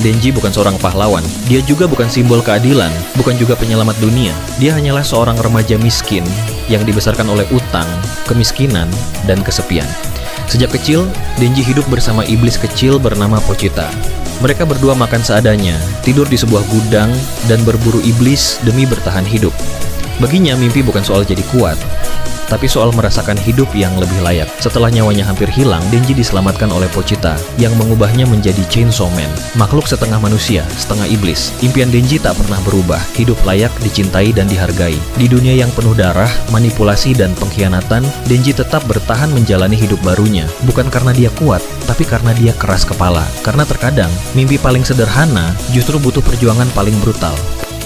Denji bukan seorang pahlawan. Dia juga bukan simbol keadilan, bukan juga penyelamat dunia. Dia hanyalah seorang remaja miskin yang dibesarkan oleh utang, kemiskinan, dan kesepian. Sejak kecil, Denji hidup bersama iblis kecil bernama Pochita. Mereka berdua makan seadanya, tidur di sebuah gudang, dan berburu iblis demi bertahan hidup. Baginya, mimpi bukan soal jadi kuat, tapi soal merasakan hidup yang lebih layak. Setelah nyawanya hampir hilang, Denji diselamatkan oleh Pochita yang mengubahnya menjadi Chainsaw Man, makhluk setengah manusia, setengah iblis. Impian Denji tak pernah berubah, hidup layak, dicintai, dan dihargai. Di dunia yang penuh darah, manipulasi, dan pengkhianatan, Denji tetap bertahan menjalani hidup barunya. Bukan karena dia kuat, tapi karena dia keras kepala. Karena terkadang, mimpi paling sederhana justru butuh perjuangan paling brutal.